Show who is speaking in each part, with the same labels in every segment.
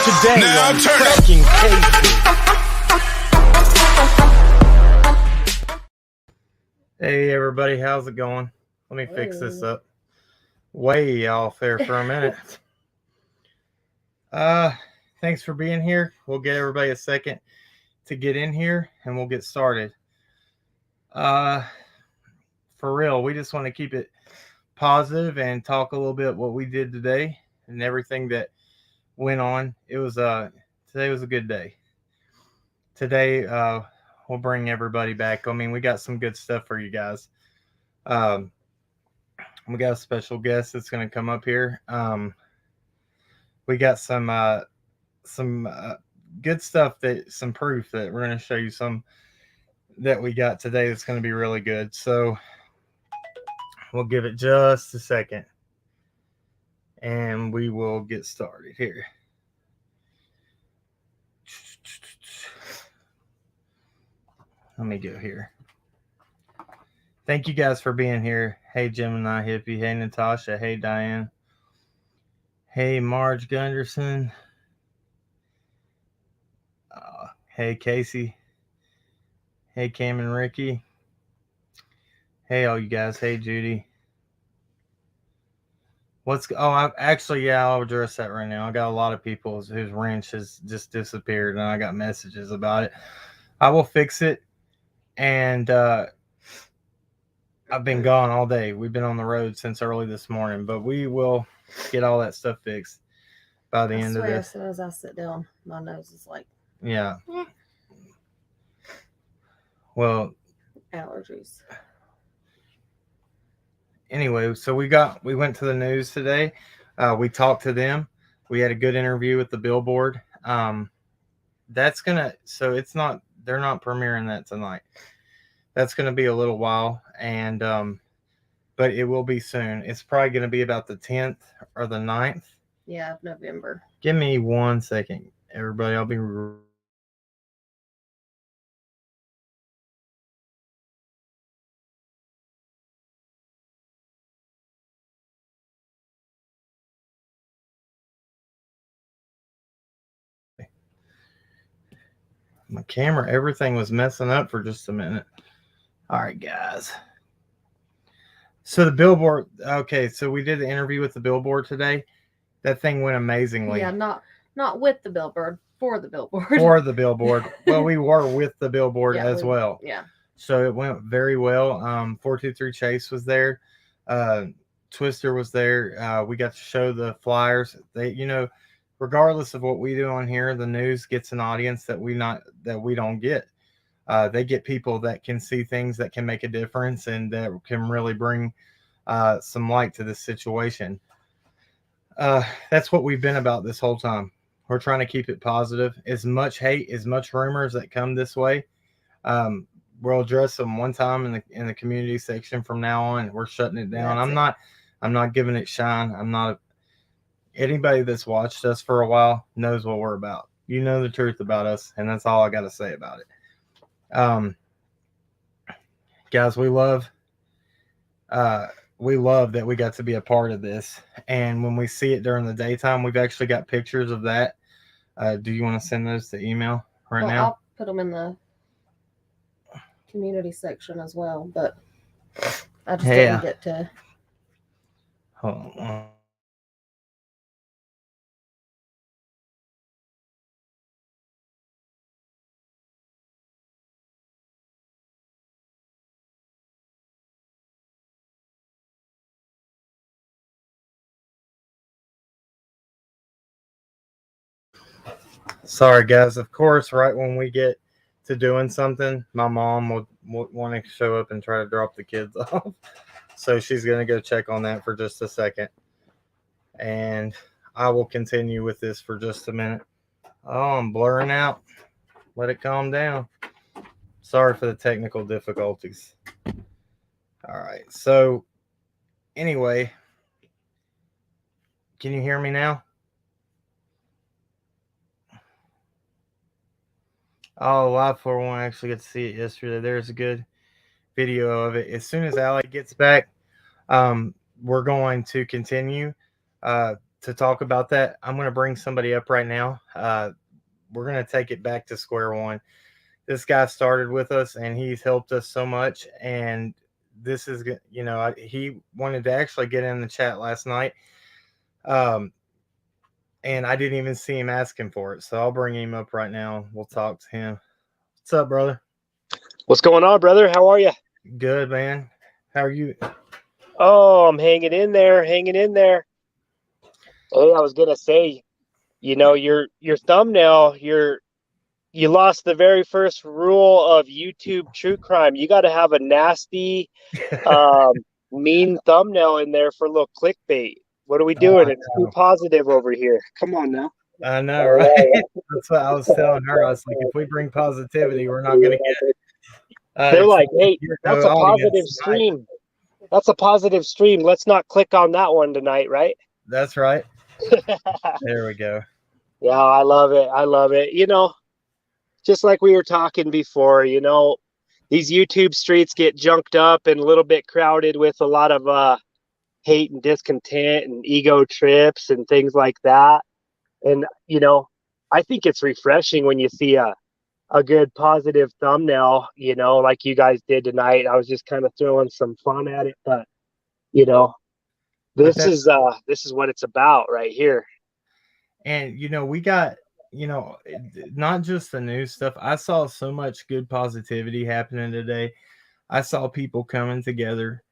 Speaker 1: Today now on Cracking Cases. Hey everybody, how's it going? Let me fix this up. Way off there for a minute. Thanks for being here. We'll get everybody a second to get in here and we'll get started. For real, we just want to keep it positive and talk a little bit what we did today and everything that went on. It was today was a good day. Today we'll bring everybody back. I mean, we got some good stuff for you guys. We got a special guest that's going to come up here. We got some good stuff, some proof that we're going to show you some that we got today that's going to be really good. So we'll give it just a second and we will get started here. Let me go here. Thank you guys for being here. Hey, Gemini Hippie. Hey, Natasha. Hey, Diane. Hey, Marge Gunderson. Hey, Casey. Hey, Cam and Ricky. Hey, all you guys. Hey, Judy. I'll address that right now. I got a lot of people whose wrench has just disappeared, and I got messages about it. I will fix it, and I've been gone all day. We've been on the road since early this morning, but we will get all that stuff fixed by the end of this.
Speaker 2: As soon as I sit down, my nose is like,
Speaker 1: yeah. Well,
Speaker 2: allergies.
Speaker 1: Anyway, so we went to the news today. We talked to them. We had a good interview with the Billboard. They're not premiering that tonight. That's going to be a little while, and but it will be soon. It's probably going to be about the 10th or the 9th.
Speaker 2: Yeah, of November.
Speaker 1: Give me 1 second, everybody. I'll be my camera. Everything was messing up for just a minute. All right, guys. So the Billboard. Okay, so we did the interview with the Billboard today. That thing went amazingly.
Speaker 2: Yeah, not with the Billboard, for the Billboard.
Speaker 1: For the Billboard. Well, we were with the Billboard as well.
Speaker 2: Yeah.
Speaker 1: So it went very well. 423 Chase was there. Twister was there. We got to show the flyers. They, regardless of what we do on here, the news gets an audience that we don't get. They get people that can see things that can make a difference and that can really bring some light to this situation. That's what we've been about this whole time. We're trying to keep it positive. As much hate, as much rumors that come this way, we'll address them one time in the community section. From now on, we're shutting it down. I'm not giving it shine. Anybody that's watched us for a while knows what we're about. You know the truth about us, and that's all I got to say about it. Guys, we love that we got to be a part of this. And when we see it during the daytime, we've actually got pictures of that. Do you want to send those to email now?
Speaker 2: I'll put them in the community section as well, but I just didn't get to.
Speaker 1: Hold on. Sorry, guys. Of course, right when we get to doing something, my mom will want to show up and try to drop the kids off. So she's going to go check on that for just a second. And I will continue with this for just a minute. Oh, I'm blurring out. Let it calm down. Sorry for the technical difficulties. All right. So anyway, can you hear me now? Oh, Live 401, I actually got to see it yesterday. There's a good video of it. As soon as ALLI gets back, we're going to continue. to talk about that, I'm going to bring somebody up right now. We're going to take it back to square one. This guy started with us, and he's helped us so much. And this is, he wanted to actually get in the chat last night. And I didn't even see him asking for it. So I'll bring him up right now. We'll talk to him. What's up, brother?
Speaker 3: What's going on, brother? How are you?
Speaker 1: Good, man. How are you?
Speaker 3: Oh, I'm hanging in there. Hey, I was gonna say, your thumbnail, you lost the very first rule of YouTube true crime. You got to have a nasty, mean thumbnail in there for a little clickbait. What are we doing? It's too positive over here. Come on now.
Speaker 1: I know, right? That's what I was telling her. I was like, if we bring positivity, we're not gonna get.
Speaker 3: They're like, hey, that's a positive stream. That's a positive stream. Let's not click on that one tonight, right?
Speaker 1: That's right. There we go.
Speaker 3: Yeah, I love it. Just like we were talking before, these YouTube streets get junked up and a little bit crowded with a lot of hate and discontent and ego trips and things like that. And, I think it's refreshing when you see a good positive thumbnail, like you guys did tonight. I was just kind of throwing some fun at it, but this is what it's about right here.
Speaker 1: And we got not just the news stuff. I saw so much good positivity happening today. I saw people coming together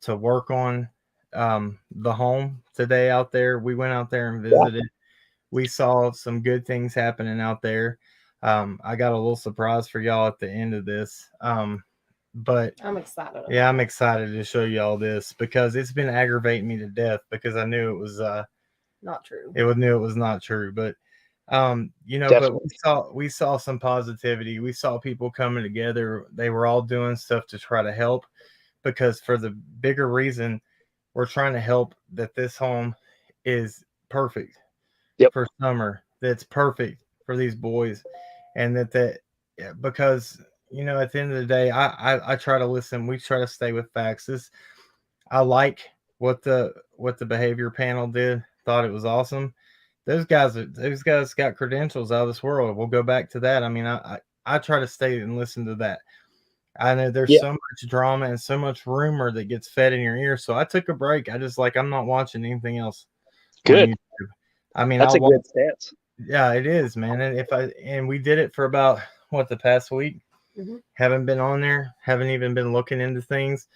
Speaker 1: to work on the home today out there. We went out there and visited. We saw some good things happening out there. I got a little surprise for y'all at the end of this. But
Speaker 2: I'm excited.
Speaker 1: Yeah, I'm excited to show y'all this because it's been aggravating me to death because I knew it was
Speaker 2: not true.
Speaker 1: It knew it was not true, but but we saw some positivity. We saw people coming together. They were all doing stuff to try to help because for the bigger reason, we're trying to help that this home is perfect for summer. That's perfect for these boys, and because at the end of the day, I try to listen. We try to stay with facts. I like what the behavior panel did. Thought it was awesome. Those guys got credentials out of this world. We'll go back to that. I mean, I try to stay and listen to that. I know there's so much drama and so much rumor that gets fed in your ear. So I took a break. I'm not watching anything else.
Speaker 3: Good.
Speaker 1: I mean,
Speaker 3: that's a good stance.
Speaker 1: Yeah, it is, man. And we did it for about the past week.
Speaker 2: Mm-hmm.
Speaker 1: Haven't been on there. Haven't even been looking into things.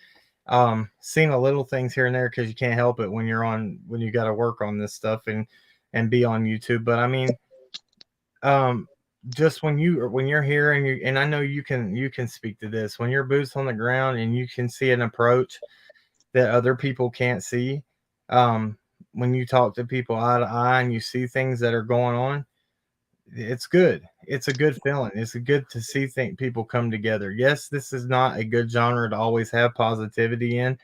Speaker 1: Seen a little things here and there because you can't help it when you got to work on this stuff and be on YouTube. But I mean, just when you're here and I know you can speak to this when you're boots on the ground and you can see an approach that other people can't see. When you talk to people eye to eye and you see things that are going on, it's good. It's a good feeling. It's good to see people come together. Yes, this is not a good genre to always have positivity in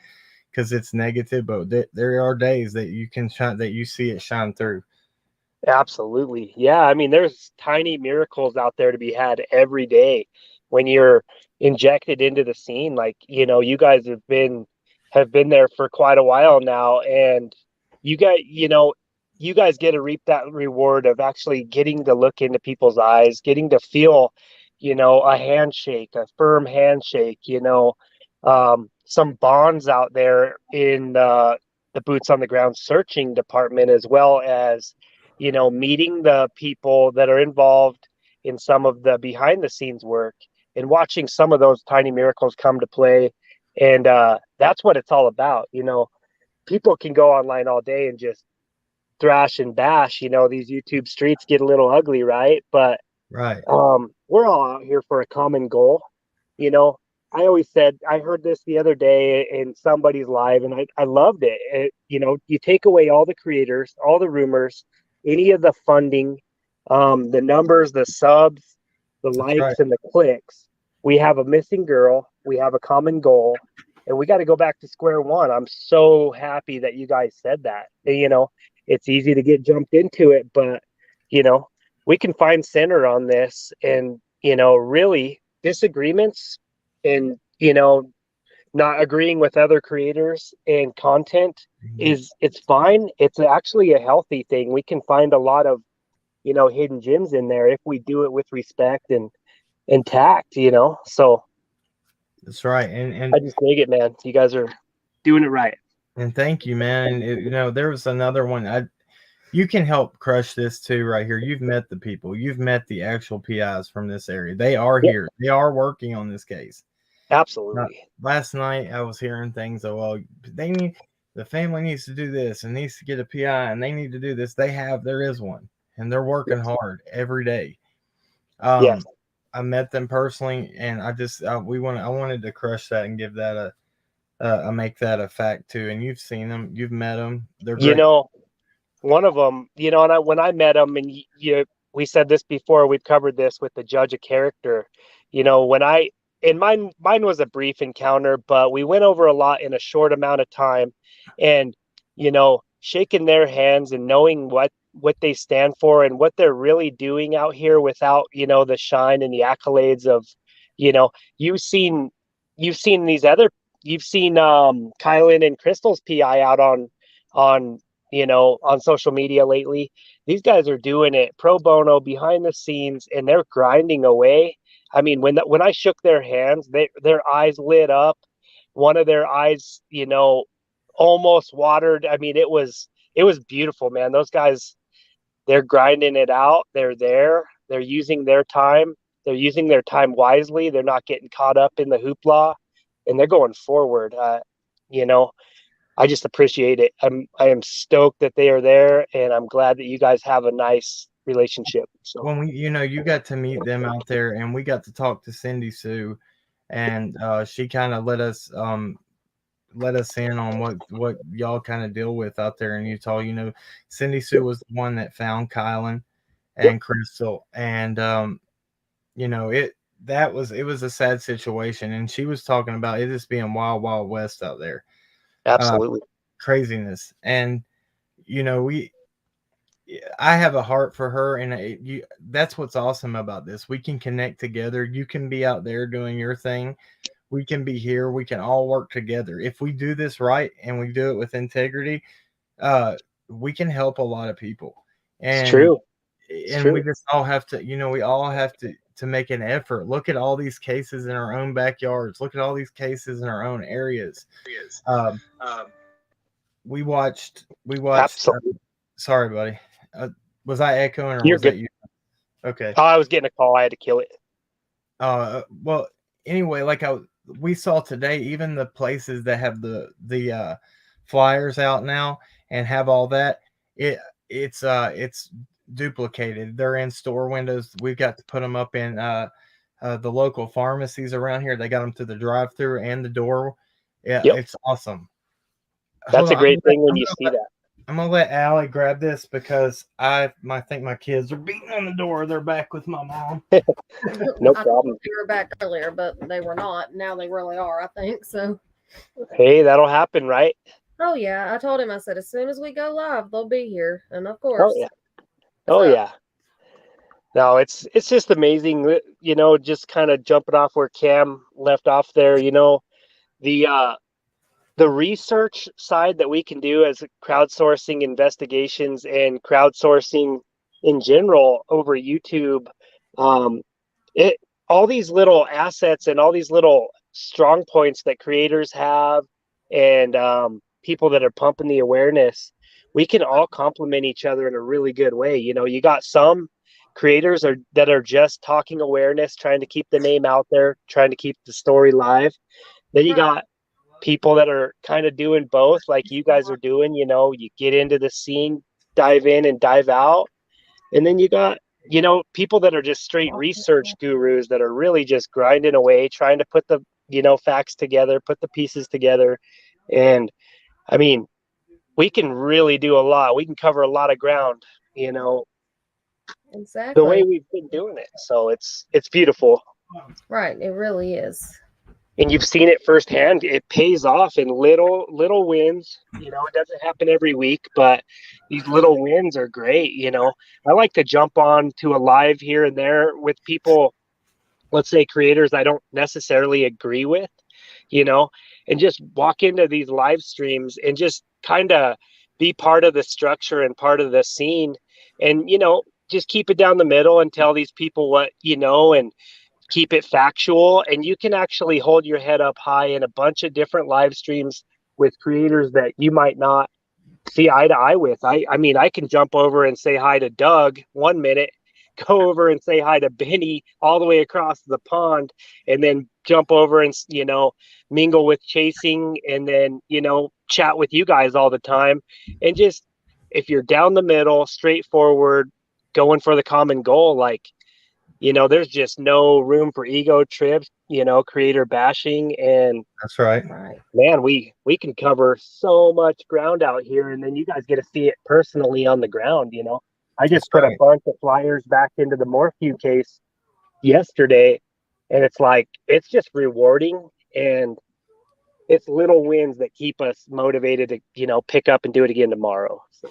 Speaker 1: because it's negative, but there are days that you can shine, that you see it shine through.
Speaker 3: Absolutely. Yeah. I mean, there's tiny miracles out there to be had every day when you're injected into the scene. Like, you guys have been there for quite a while now, and you guys get to reap that reward of actually getting to look into people's eyes, getting to feel, a handshake, a firm handshake, some bonds out there in the boots on the ground searching department, as well as, meeting the people that are involved in some of the behind the scenes work and watching some of those tiny miracles come to play. And that's what it's all about. People can go online all day and just thrash and bash, these YouTube streets get a little ugly, right? But
Speaker 1: right.
Speaker 3: We're all out here for a common goal. I always said, I heard this the other day in somebody's live, and I loved it. You take away all the creators, all the rumors, any of the funding, the numbers, the subs, the likes, and the clicks. We have a missing girl. We have a common goal, and we got to go back to square one. I'm so happy that you guys said that. It's easy to get jumped into it, but we can find center on this, and really disagreements and not agreeing with other creators and content it's fine. It's actually a healthy thing. We can find a lot of, hidden gems in there if we do it with respect and tact, So
Speaker 1: That's right. And
Speaker 3: I just dig it, man. You guys are doing it right.
Speaker 1: and thank you, man. And there was another one. You can help crush this too, right here. You've met the people. You've met the actual PIs from this area. They are
Speaker 3: Yep,
Speaker 1: here. They are working on this case.
Speaker 3: absolutely.
Speaker 1: Last night I was hearing things. Oh, well, the family needs to do this and needs to get a PI and they need to do this. There is one, and they're working
Speaker 3: Yes.
Speaker 1: hard every day.
Speaker 3: Yes.
Speaker 1: I met them personally, and I wanted to crush that and give that make that a fact too. And you've seen them, you've met them. They're great.
Speaker 3: One of them, and when I met him, and we said this before, we've covered this with the judge of character. Mine was a brief encounter, but we went over a lot in a short amount of time, and shaking their hands and knowing what they stand for and what they're really doing out here without the shine and the accolades of you know you've seen these other you've seen Kylan and Crystal's PI out on on social media lately. These guys are doing it pro bono behind the scenes, and they're grinding away. I mean, when I shook their hands, their eyes lit up. One of their eyes, almost watered. I mean, it was beautiful, man. Those guys, they're grinding it out. They're there. They're using their time. They're using their time wisely. They're not getting caught up in the hoopla, and they're going forward. I just appreciate it. I am stoked that they are there, and I'm glad that you guys have a nice relationship. So
Speaker 1: When you got to meet them out there, and we got to talk to Cindy Sue, and she kind of let us in on what y'all kind of deal with out there in Utah. Cindy Sue was the one that found Kylan and Crystal, and it was a sad situation, and she was talking about it just being wild, wild west out there.
Speaker 3: absolutely.
Speaker 1: Craziness. And I have a heart for her, and that's what's awesome about this. We can connect together. You can be out there doing your thing. We can be here. We can all work together. If we do this right and we do it with integrity, we can help a lot of people.
Speaker 3: It's true.
Speaker 1: We just all have to, we all have to make an effort. Look at all these cases in our own backyards. Look at all these cases in our own areas. We watched.
Speaker 3: Absolutely.
Speaker 1: Sorry, buddy. Was I echoing, or
Speaker 3: You're
Speaker 1: was
Speaker 3: good.
Speaker 1: that you? Okay.
Speaker 3: Oh, I was getting a call. I had to kill it.
Speaker 1: Well, anyway, we saw today, even the places that have the flyers out now and have all that, it's duplicated. They're in store windows. We've got to put them up in the local pharmacies around here. They got them to the drive-through and the door. Yeah,
Speaker 3: Yep.
Speaker 1: It's awesome.
Speaker 3: That's a great thing when you see that.
Speaker 1: I'm gonna let Allie grab this because I think my kids are beating on the door. They're back with my mom.
Speaker 3: No
Speaker 2: I
Speaker 3: problem.
Speaker 2: thought they were back earlier, but they were not. Now they really are, I think. So,
Speaker 3: Hey, that'll happen, right?
Speaker 2: oh yeah, I told him. I said as soon as we go live, they'll be here, and of course.
Speaker 3: Oh yeah. No, it's just amazing. Just kind of jumping off where Cam left off there. The research side that we can do as crowdsourcing investigations and crowdsourcing in general over YouTube, all these little assets and all these little strong points that creators have, and people that are pumping the awareness, we can all complement each other in a really good way. You got some creators that are just talking awareness, trying to keep the name out there, trying to keep the story live. Then you got people that are kind of doing both, like you guys are doing. You get into the scene, dive in and dive out. And then you got people that are just straight research gurus that are really just grinding away, trying to put the facts together, put the pieces together. And I mean, we can really do a lot. We can cover a lot of ground,
Speaker 2: Exactly.
Speaker 3: the way we've been doing it. So it's beautiful.
Speaker 2: Right, it really is.
Speaker 3: And you've seen it firsthand. It pays off in little wins. It doesn't happen every week, but these little wins are great. I like to jump on to a live here and there with people, let's say creators I don't necessarily agree with, and just walk into these live streams and just kind of be part of the structure and part of the scene, and just keep it down the middle and tell these people what and keep it factual, and you can actually hold your head up high in a bunch of different live streams with creators that you might not see eye to eye with. I mean, I can jump over and say hi to Doug 1 minute, go over and say hi to Benny all the way across the pond, and then jump over and mingle with Chasing, and then chat with you guys all the time. And just, if you're down the middle, straightforward, going for the common goal, like there's just no room for ego trips, creator bashing. And
Speaker 1: That's right.
Speaker 3: man, we can cover so much ground out here, and then you guys get to see it personally on the ground. I just put a bunch of flyers back into the Morphew case yesterday, and it's just rewarding, and it's little wins that keep us motivated to pick up and do it again tomorrow. So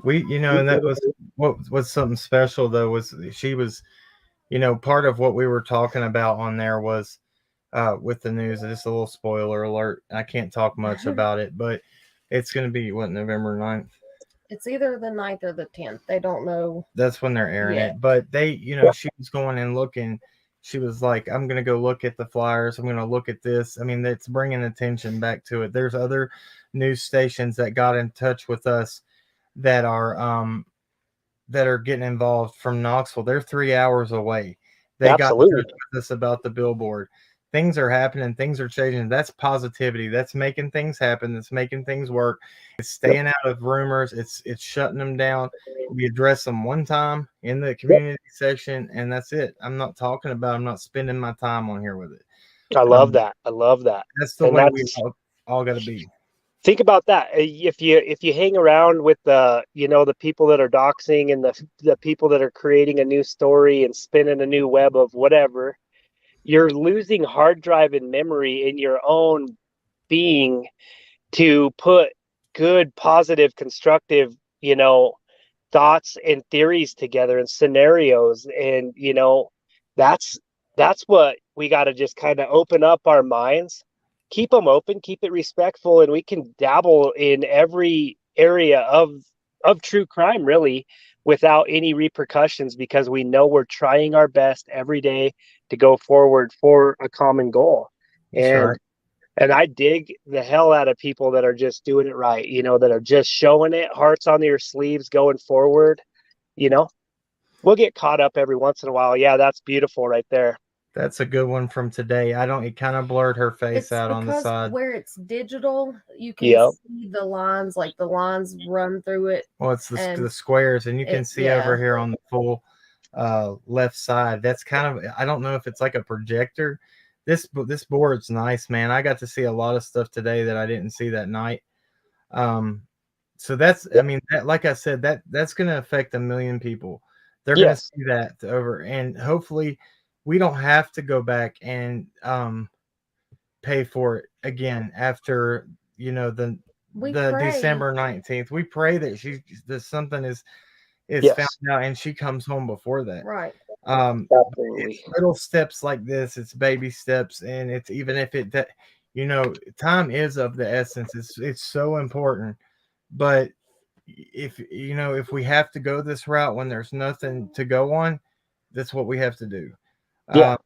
Speaker 1: and that was what was something special though, was she was part of what we were talking about on there was with the news. Just a little spoiler alert. I can't talk much about it, but it's going to be November 9th.
Speaker 2: It's either the 9th or the 10th. They don't know.
Speaker 1: That's when they're airing it. But they, she was going and looking. She was like, I'm going to go look at the flyers. I'm going to look at this. I mean, it's bringing attention back to it. There's other news stations that got in touch with us that are getting involved from Knoxville. They're 3 hours away. They got in touch with us about the billboard. Things are happening. Things are changing. That's positivity. That's making things happen. That's making things work. It's staying out of rumors. It's shutting them down. We address them one time in the community section, and that's it. I'm not spending my time on here with it.
Speaker 3: I love that. I love that.
Speaker 1: That's the way we all got to be.
Speaker 3: Think about that. If you hang around with the people that are doxing and the people that are creating a new story and spinning a new web of whatever, you're losing hard drive and memory in your own being to put good, positive, constructive, thoughts and theories together and scenarios. And, that's what we got to just kind of open up our minds, keep them open, keep it respectful. And we can dabble in every area of true crime, really, without any repercussions, because we know we're trying our best every day to go forward for a common goal. And I dig the hell out of people that are just doing it right, that are just showing it, hearts on their sleeves, going forward. We'll get caught up every once in a while. Yeah, that's beautiful right there.
Speaker 1: That's a good one from today. It kind of blurred her face out on the side.
Speaker 2: Where it's digital, you can see the lines, like the lines run through it.
Speaker 1: Well, it's the squares, and you can see over here on the full left side. That's kind of, I don't know if it's like a projector. This board's nice, man. I got to see a lot of stuff today that I didn't see that night. So that's, I mean, like I said, that's going to affect 1 million people. They're going to see that over, and hopefully we don't have to go back and pay for it again after the December 19th. We pray that something is found out and she comes home before that.
Speaker 2: Right.
Speaker 1: It's little steps like this. It's baby steps, and it's even if time is of the essence. It's so important. But if we have to go this route when there's nothing to go on, that's what we have to do. But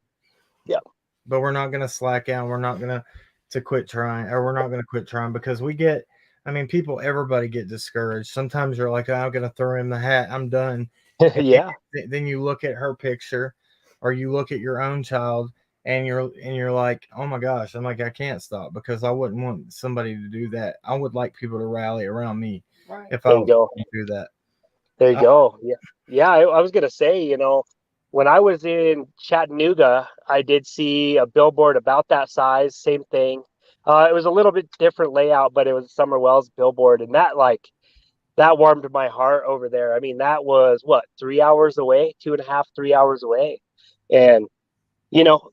Speaker 1: we're not going to slack out. We're not going to quit trying, or we're not going to quit trying, because everybody get discouraged. Sometimes you're like, I'm going to throw in the hat. I'm done. Then you look at her picture, or you look at your own child, and you're like, oh my gosh, I'm like, I can't stop, because I wouldn't want somebody to do that. I would like people to rally around me if I do that.
Speaker 3: There you go. I was going to say, when I was in Chattanooga, I did see a billboard about that size, same thing. It was a little bit different layout, but it was Summer Wells billboard, and that warmed my heart over there. I mean, that was 3 hours away, 2.5, 3 hours away. And,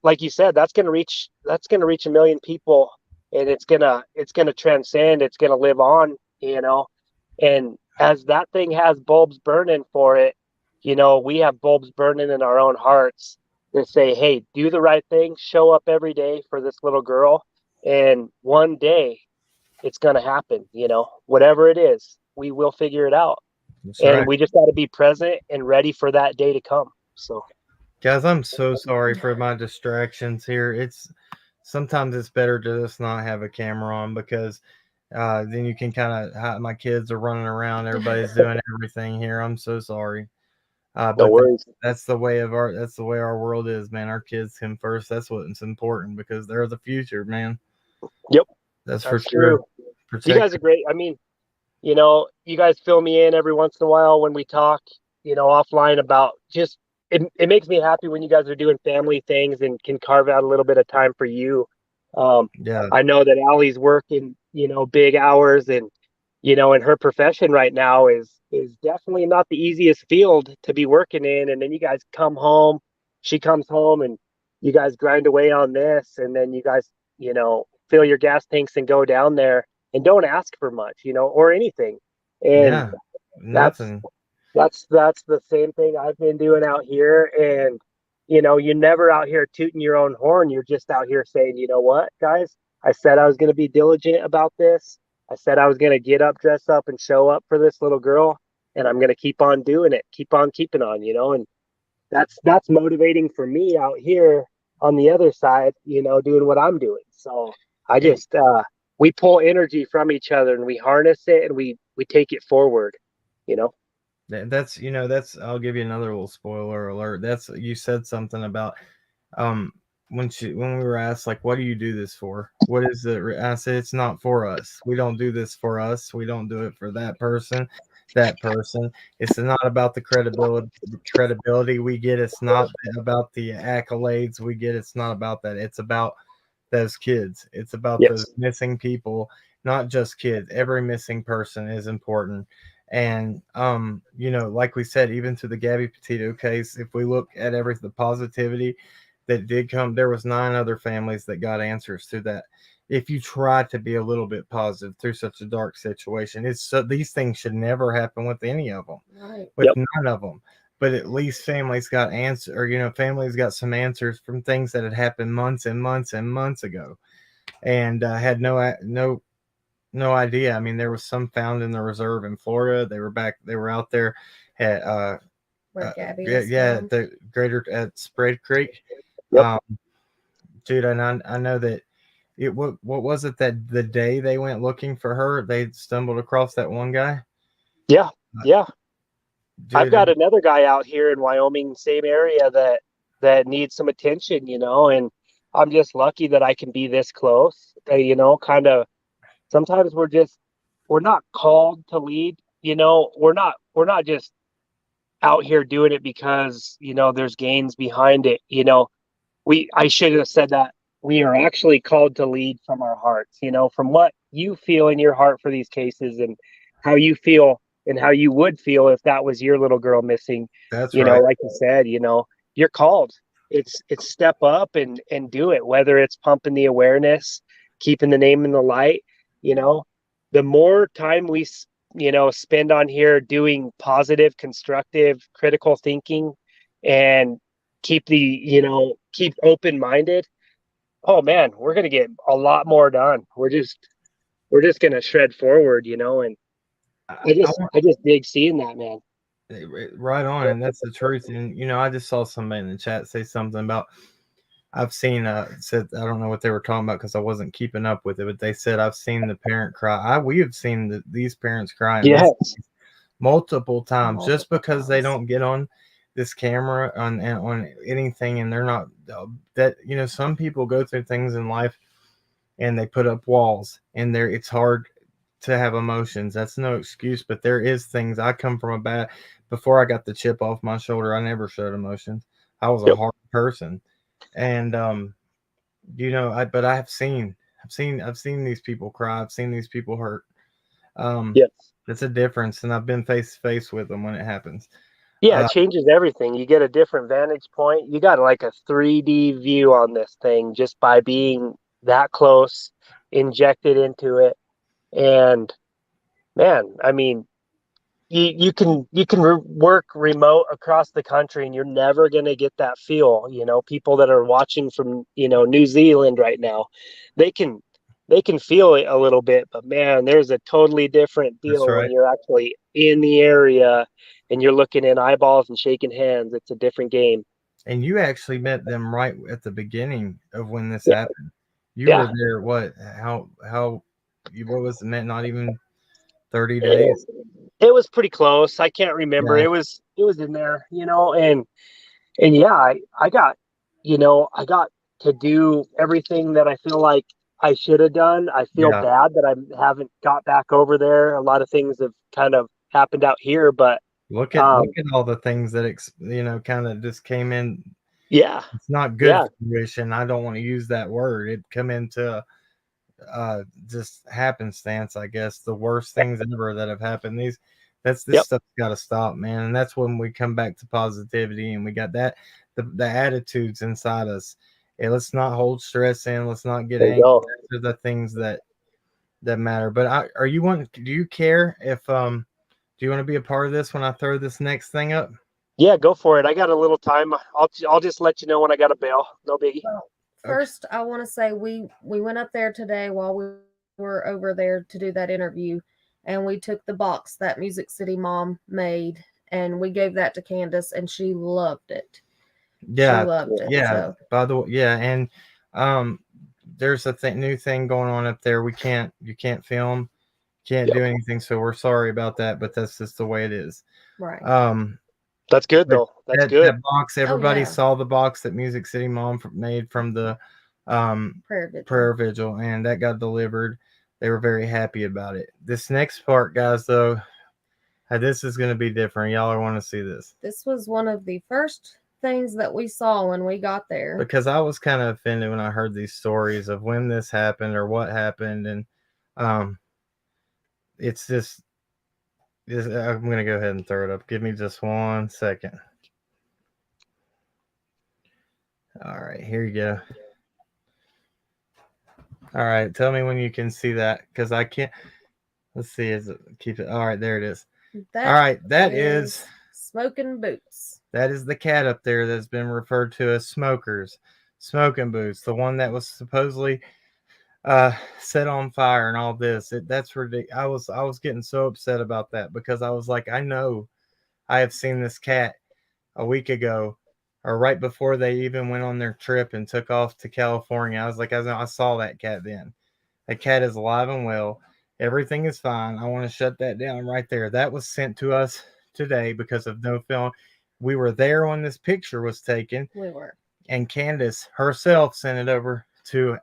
Speaker 3: like you said, that's going to reach 1 million people, and it's going to transcend. It's going to live on, and as that thing has bulbs burning for it, we have bulbs burning in our own hearts that say, hey, do the right thing, show up every day for this little girl, And one day it's going to happen, whatever it is, we will figure it out.
Speaker 1: That's
Speaker 3: And
Speaker 1: right.
Speaker 3: we just got to be present and ready for that day to come. So,
Speaker 1: Guys, I'm so sorry for my distractions here. It's sometimes it's better to just not have a camera on because then you can kind of my kids are running around, everybody's doing everything here. I'm so sorry.
Speaker 3: no
Speaker 1: But
Speaker 3: worries.
Speaker 1: that's that's the way our world is, man. Our kids come first. That's what's important because they're the future, man.
Speaker 3: Yep,
Speaker 1: That's for
Speaker 3: that's
Speaker 1: sure.
Speaker 3: true. You
Speaker 1: Protect.
Speaker 3: guys are great. I mean, you guys fill me in every once in a while when we talk, offline about just it makes me happy when you guys are doing family things and can carve out a little bit of time for you.
Speaker 1: Yeah,
Speaker 3: I know that Allie's working, big hours and in her profession right now is definitely not the easiest field to be working in. And then you guys come home, she comes home and you guys grind away on this and then you guys, fill your gas tanks and go down there and don't ask for much, or anything. And
Speaker 1: yeah,
Speaker 3: that's
Speaker 1: nothing.
Speaker 3: that's the same thing I've been doing out here. And you're never out here tooting your own horn. You're just out here saying, you know what, guys, I said I was going to be diligent about this. I said I was going to get up, dress up, and show up for this little girl, and I'm going to keep on doing it, keep on keeping on, and that's motivating for me out here on the other side, doing what I'm doing. So I
Speaker 1: And
Speaker 3: just we pull energy from each other and we harness it and we take it forward, you know.
Speaker 1: that's that's I'll give you another little spoiler alert. That's you said something about um when we were asked like what do you do this for? What is it? I said it's not for us. We don't do this for us. We don't do it for that person. That person. It's not about the credibility we get. It's not about the accolades we get. It's not about that. It's about those kids. It's about those
Speaker 3: Yes.
Speaker 1: missing people, not just kids. Every missing person is important. And like we said, even to the Gabby Petito case, if we look at the positivity that did come, there was 9 other families that got answers to that. If you try to be a little bit positive through such a dark situation, it's so these things should never happen with any of them,
Speaker 2: Right.
Speaker 1: with
Speaker 3: Yep.
Speaker 1: none of them. But at least families got answer, or families got some answers from things that had happened months and months and months ago, and had no idea. I mean, there was some found in the reserve in Florida. They were out there at
Speaker 2: Where Gabby
Speaker 1: yeah,
Speaker 2: was
Speaker 1: yeah,
Speaker 2: found.
Speaker 1: the greater at Spread Creek.
Speaker 3: Yep.
Speaker 1: Um, dude, and I know that what was it that the day they went looking for her, they stumbled across that one guy.
Speaker 3: Yeah.
Speaker 1: Uh,
Speaker 3: Yeah. I've
Speaker 1: Dude,
Speaker 3: got another guy out here in Wyoming, same area that needs some attention, and I'm just lucky that I can be this close. Kind of sometimes we're not called to lead, we're not just out here doing it because, there's gains behind it. I should have said that we are actually called to lead from our hearts, from what you feel in your heart for these cases and how you feel and how you would feel if that was your little girl missing.
Speaker 1: that's right.
Speaker 3: Like you said, you're called. It's step up and do it, whether it's pumping the awareness, keeping the name in the light, you know, the more time we spend on here doing positive, constructive, critical thinking and keep open minded. Oh man, we're gonna get a lot more done. We're just gonna shred forward, and
Speaker 1: I,
Speaker 3: I
Speaker 1: I
Speaker 3: just I just dig seeing that, man.
Speaker 1: right on, and that's the truth. And I just saw somebody in the chat say something about I've seen said I don't know what they were talking about because I wasn't keeping up with it, but they said I've seen the parent cry. We have seen these parents cry and miss
Speaker 3: Yes.
Speaker 1: multiple times just
Speaker 2: Multiple
Speaker 1: because they
Speaker 2: times.
Speaker 1: don't get on this camera on anything, and they're not that some people go through things in life and they put up walls, and there it's hard to have emotions. That's no excuse, but there is things. I come from a bad before I got the chip off my shoulder. I never showed emotions. I was a
Speaker 3: Yep.
Speaker 1: hard person, and but I've seen these people cry. I've seen these people hurt. Um,
Speaker 3: Yes.
Speaker 1: it's a difference, and I've been face to face with them when it happens.
Speaker 3: Yeah, it
Speaker 1: Uh,
Speaker 3: changes everything. You get a different vantage point. You got like a 3D view on this thing just by being that close, injected into it. And man, I mean, you can work remote across the country and you're never going to get that feel. People that are watching from New Zealand right now, they can they can feel it a little bit, but man, there's a totally different
Speaker 1: That's
Speaker 3: feel when
Speaker 1: right.
Speaker 3: you're actually in the area and you're looking in eyeballs and shaking hands. It's a different game.
Speaker 1: And you actually met them right at the beginning of when this
Speaker 3: Yeah,
Speaker 1: happened. You were
Speaker 3: yeah.
Speaker 1: there. How? What was it? Not even 30
Speaker 3: It,
Speaker 1: days.
Speaker 3: it was pretty close. I can't remember.
Speaker 1: Yeah.
Speaker 3: It was in there, and yeah, I got, I got to do everything that I feel like I should have done. I feel
Speaker 1: Yeah.
Speaker 3: bad that I haven't got back over there. A lot of things have kind of happened out here, but
Speaker 1: Look
Speaker 3: um,
Speaker 1: at all the things that kind of just came in.
Speaker 3: yeah,
Speaker 1: It's not good
Speaker 3: yeah,
Speaker 1: fruition. I don't want to use that word. It come into just happenstance, I guess. The worst things ever that have happened. This
Speaker 3: yep,
Speaker 1: stuff's got to stop, man. And that's when we come back to positivity and we got the attitudes inside us. Hey, let's not hold stress in. Let's not get
Speaker 3: there you
Speaker 1: angry.
Speaker 3: go.
Speaker 1: Those are the things that matter. But do you care if do you want to be a part of this when I throw this next thing up?
Speaker 3: Yeah, go for it. I got a little time. I'll just let you know when I got a bail. No biggie.
Speaker 2: Well,
Speaker 1: Okay.
Speaker 2: first, I want to say we went up there today while we were over there to do that interview, and we took the box that Music City Mom made, and we gave that to Candace, and she loved it. She
Speaker 1: Yeah,
Speaker 2: loved it.
Speaker 1: yeah.
Speaker 2: So
Speaker 1: By the way, yeah, and um, there's a new thing going on up there. You can't film, can't do
Speaker 3: Yep.
Speaker 1: anything. So we're sorry about that, but that's just the way it is.
Speaker 2: right.
Speaker 1: Um,
Speaker 3: That's good
Speaker 1: but
Speaker 3: though. That's good.
Speaker 1: that box,
Speaker 2: Oh
Speaker 1: everybody
Speaker 2: yeah.
Speaker 1: saw the box that Music City Mom made from the
Speaker 2: Prayer vigil.
Speaker 1: prayer vigil, and that got delivered. They were very happy about it. This next part, guys, though, this is going to be different. Y'all are want to see this.
Speaker 2: This was one of the first things that we saw when we got there.
Speaker 1: Because I was kind of offended when I heard these stories of when this happened or what happened, and um, it's just I'm gonna go ahead and throw it up. Give me just 1 second. All right, here you go. All right, tell me when you can see that because I can't. Let's see. Keep it? All right, there it is.
Speaker 2: That
Speaker 1: All right, that is
Speaker 2: Smoking Boots.
Speaker 1: that is the cat up there that's been referred to as smoking boots. The one that was supposedly set on fire and all this. That's ridiculous. I was getting so upset about that because I was like, I know I have seen this cat a week ago or right before they even went on their trip and took off to California. I was like, I saw that cat then. That cat is alive and well. Everything is fine. I want to shut that down right there. That was sent to us today because of no film. We were there when this picture was taken.
Speaker 2: We were.
Speaker 1: And Candace herself sent it over to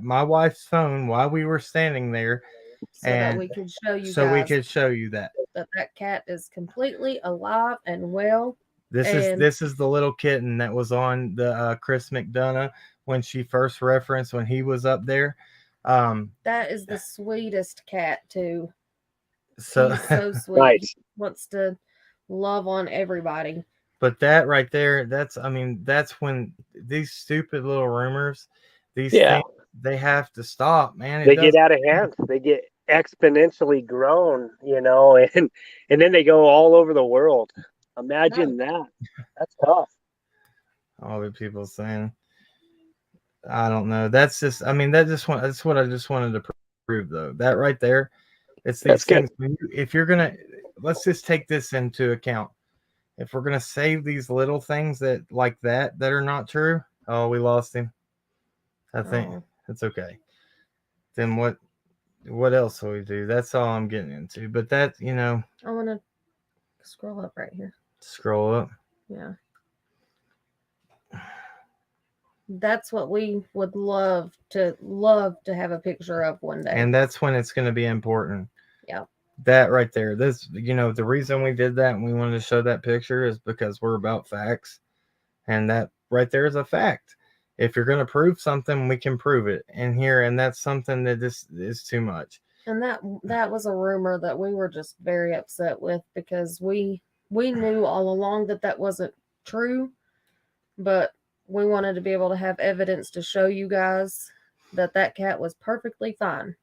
Speaker 1: my wife's phone while we were standing there,
Speaker 2: so that we could show you
Speaker 1: so we
Speaker 2: guys
Speaker 1: could show you that
Speaker 2: that cat is completely alive and well.
Speaker 1: this is the little kitten that was on the Chris McDonough when she first referenced when he was up there.
Speaker 2: That is the sweetest cat too.
Speaker 1: So
Speaker 2: He's so sweet.
Speaker 3: Nice.
Speaker 2: He wants to love on everybody.
Speaker 1: but that right there, that's when these stupid little rumors, these
Speaker 3: Yeah.
Speaker 1: things, they have to stop, man.
Speaker 3: They get out of hand. They get exponentially grown, and then they go all over the world. Imagine that. That's tough.
Speaker 1: All the people saying, I don't know. That's just, that's what I just wanted to prove, though. That right there, it's these
Speaker 3: That's good.
Speaker 1: things. If you're gonna, let's just take this into account. If we're gonna save these little things that are not true, oh, we lost him. I think it's okay. Then what else will we do? That's all I'm getting into. But that,
Speaker 2: I want to scroll up right here.
Speaker 1: Scroll up.
Speaker 2: Yeah. That's what we would love to have a picture of one day.
Speaker 1: And that's when it's going to be important.
Speaker 2: Yeah.
Speaker 1: That right there. This, the reason we did that and we wanted to show that picture is because we're about facts. And that right there is a fact. If you're going to prove something, we can prove it. And that's something that this is too much.
Speaker 2: And that was a rumor that we were just very upset with because we knew all along that wasn't true, but we wanted to be able to have evidence to show you guys that cat was perfectly fine.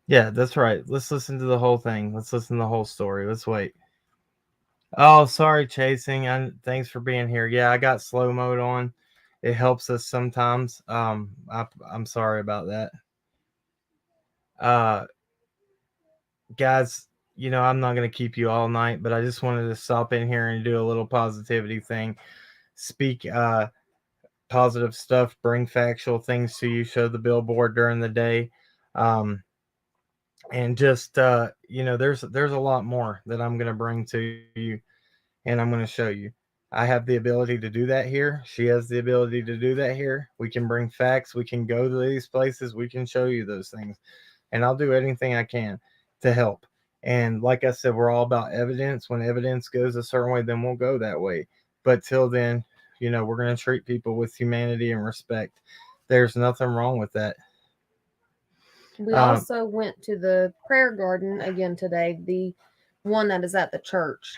Speaker 1: Yeah, that's right. Let's listen to the whole thing. Let's listen to the whole story. Let's wait. Oh, sorry, Chasing. And thanks for being here. Yeah, I got slow mode on. It helps us sometimes. I'm sorry about that. Uh, guys, I'm not going to keep you all night, but I just wanted to stop in here and do a little positivity thing. Speak positive stuff, bring factual things to you, show the billboard during the day. Um, and just there's a lot more that I'm going to bring to you, and I'm going to show you. I have the ability to do that here. She has the ability to do that here. We can bring facts. We can go to these places. We can show you those things. And I'll do anything I can to help. And like I said, we're all about evidence. When evidence goes a certain way, then we'll go that way. But till then, we're going to treat people with humanity and respect. There's nothing wrong with that.
Speaker 2: We also went to the prayer garden again today, the one that is at the church.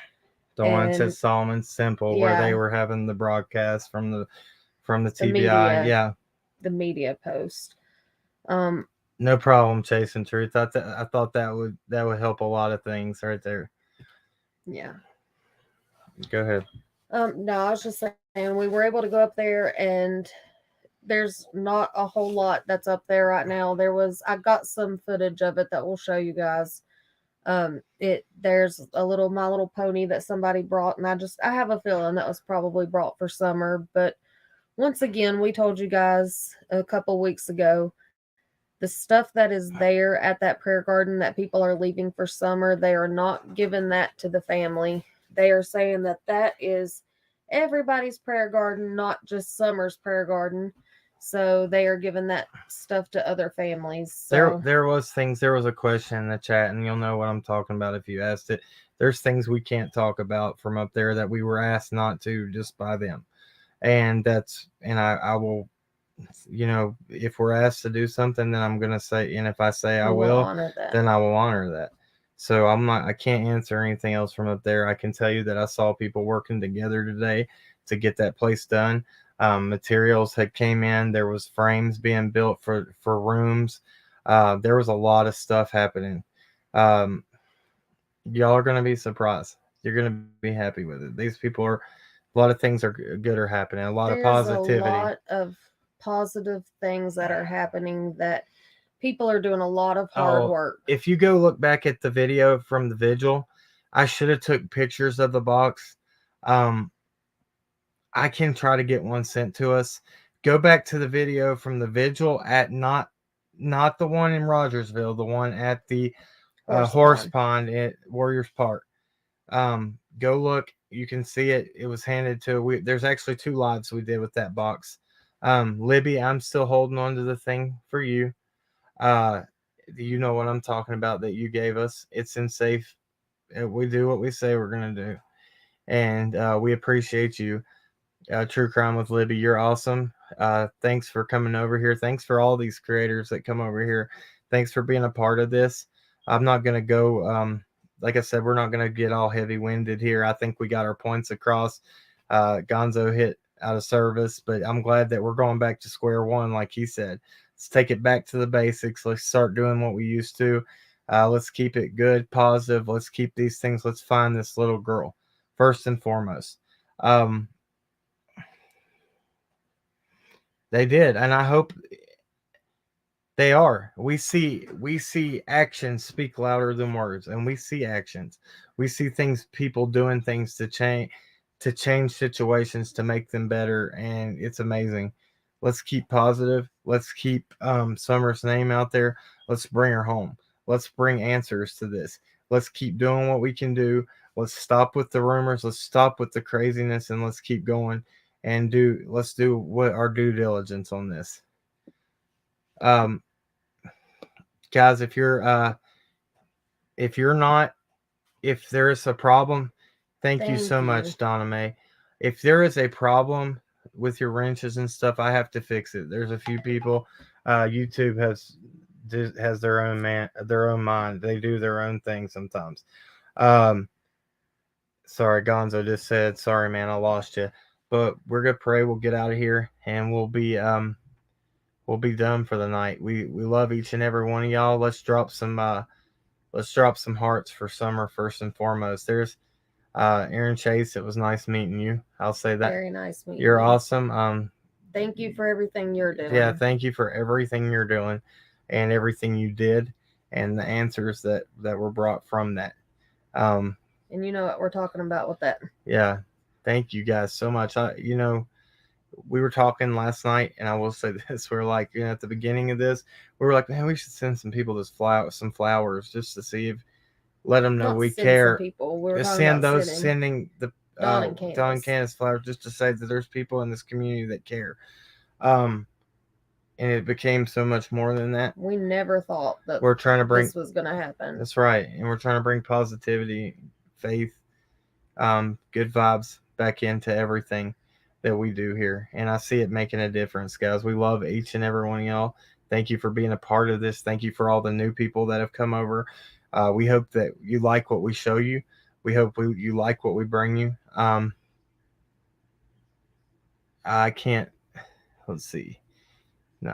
Speaker 1: The one at Solomon's Temple, where they were having the broadcast from the TBI.
Speaker 2: Media, the media post.
Speaker 1: No problem, Chasing Truth. I thought that would help a lot of things right there.
Speaker 2: Yeah.
Speaker 1: Go ahead.
Speaker 2: No, I was just saying we were able to go up there, and there's not a whole lot that's up there right now. I got some footage of it that we'll show you guys. There's a little My Little Pony that somebody brought, and I have a feeling that was probably brought for summer. But once again, we told you guys a couple weeks ago, the stuff that is there at that prayer garden that people are leaving for summer, they are not giving that to the family. They are saying that is everybody's prayer garden, not just Summer's prayer garden. So they are giving that stuff to other families. So
Speaker 1: there was a question in the chat, and you'll know what I'm talking about if you asked it. There's things we can't talk about from up there that we were asked not to, just by them. And I will, if we're asked to do something, then I'm going to say, and if I say I will, then I will honor that. So I can't answer anything else from up there. I can tell you that I saw people working together today to get that place done. Materials had came in. There was frames being built for rooms. There was a lot of stuff happening. Y'all are going to be surprised. You're going to be happy with it. These people a lot of things are good are happening. A lot of positivity.
Speaker 2: There's a lot of positive things that are happening, that people are doing a lot of hard work.
Speaker 1: If you go look back at the video from the vigil, I should have took pictures of the box. I can try to get one sent to us. Go back to the video from the vigil at not the one in Rogersville, the one at the horse pond at Warriors Park. Go look. You can see it. It was handed to. There's actually 2 lives we did with that box. Libby, I'm still holding on to the thing for you. You know what I'm talking about that you gave us. It's in safe. We do what we say we're gonna do, and we appreciate you. True Crime with Libby, you're awesome. Thanks for coming over here. Thanks for all these creators that come over here. Thanks for being a part of this. I'm not gonna go. Like I said, we're not gonna get all heavy-winded here. I think we got our points across. Gonzo hit out of service, but I'm glad that we're going back to square one, like he said. Let's take it back to the basics. Let's start doing what we used to. Let's keep it good, positive. Let's keep these things. Let's find this little girl first and foremost. They did, and I hope they are. We see actions speak louder than words, and we see actions. We see things, people doing things to change situations, to make them better, and it's amazing. Let's keep positive. Let's keep Summer's name out there. Let's bring her home. Let's bring answers to this. Let's keep doing what we can do. Let's stop with the rumors. Let's stop with the craziness, and let's keep going and let's do what our due diligence on this. Guys, if there is a problem, thank you so much, Donna Mae. If there is a problem with your wrenches and stuff, I have to fix it. There's a few people. YouTube has their own mind. They do their own thing sometimes. Sorry, Gonzo just said, sorry, man, I lost you. But we're gonna pray. We'll get out of here, and we'll be done for the night. We love each and every one of y'all. Let's drop some hearts for Summer first and foremost. There's Aaron Chase. It was nice meeting you. I'll say that.
Speaker 2: Very nice meeting you.
Speaker 1: You're awesome.
Speaker 2: Thank you for everything you're doing.
Speaker 1: Yeah, thank you for everything you're doing and everything you did. and the answers that were brought from that. Um,
Speaker 2: And you know what we're talking about with that.
Speaker 1: yeah, thank you guys so much. We were talking last night, and I will say this: we're like, at the beginning of this, we were like, man, we should send some people some flowers just to see if let them know
Speaker 2: Not
Speaker 1: we
Speaker 2: send
Speaker 1: care.
Speaker 2: some people. We were
Speaker 1: Just
Speaker 2: talking about
Speaker 1: sending the
Speaker 2: Don and
Speaker 1: Don and
Speaker 2: Candace.
Speaker 1: Candace flowers just to say that there's people in this community that care. And it became so much more than that.
Speaker 2: We never thought that
Speaker 1: We're trying to bring
Speaker 2: this was going to happen.
Speaker 1: That's right, and we're trying to bring positivity, faith, good vibes back into everything that we do here, and I see it making a difference, guys. We love each and every one of y'all. Thank you for being a part of this. Thank you for all the new people that have come over. We hope that you like what we show you. We hope you like what we bring you. I can't. Let's see. No,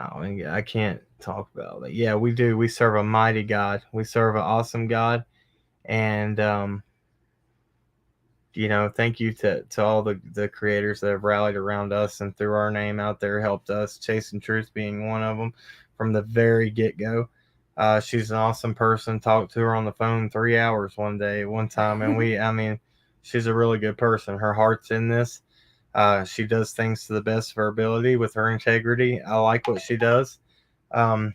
Speaker 1: I can't talk about that. Yeah, we do. We serve a mighty God. We serve an awesome God, and thank you to all the creators that have rallied around us and threw our name out there, helped us. Chasing Truth being one of them from the very get go. She's an awesome person. Talked to her on the phone 3 hours one time, and I mean, she's a really good person. Her heart's in this. She does things to the best of her ability with her integrity. I like what she does. Let's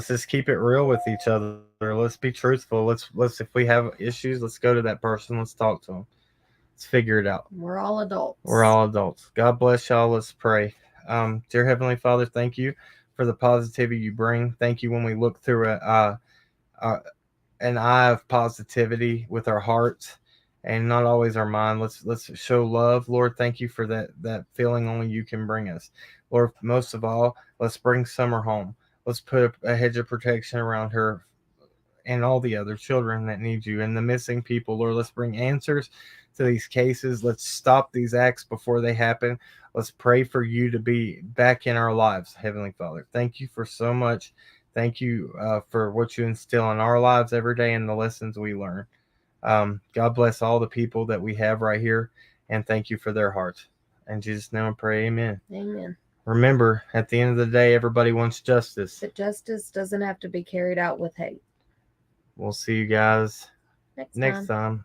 Speaker 1: just keep it real with each other. Let's be truthful. Let's if we have issues, let's go to that person. Let's talk to them. Let's figure it out.
Speaker 2: We're all adults.
Speaker 1: We're all adults. God bless y'all. Let's pray. Dear Heavenly Father, thank you for the positivity you bring. Thank you when we look through an eye of positivity with our hearts and not always our mind. Let's show love, Lord. Thank you for that feeling only you can bring us, Lord. Most of all, let's bring Summer home. Let's put a hedge of protection around her and all the other children that need you and the missing people, Lord. Let's bring answers to these cases. Let's stop these acts before they happen. Let's pray for you to be back in our lives, Heavenly Father. Thank you for so much. Thank you for what you instill in our lives every day and the lessons we learn. God bless all the people that we have right here, and thank you for their hearts. In Jesus' name I pray, amen.
Speaker 2: Amen.
Speaker 1: Remember, at the end of the day, everybody wants justice.
Speaker 2: But justice doesn't have to be carried out with hate.
Speaker 1: We'll see you guys
Speaker 2: Next
Speaker 1: next time.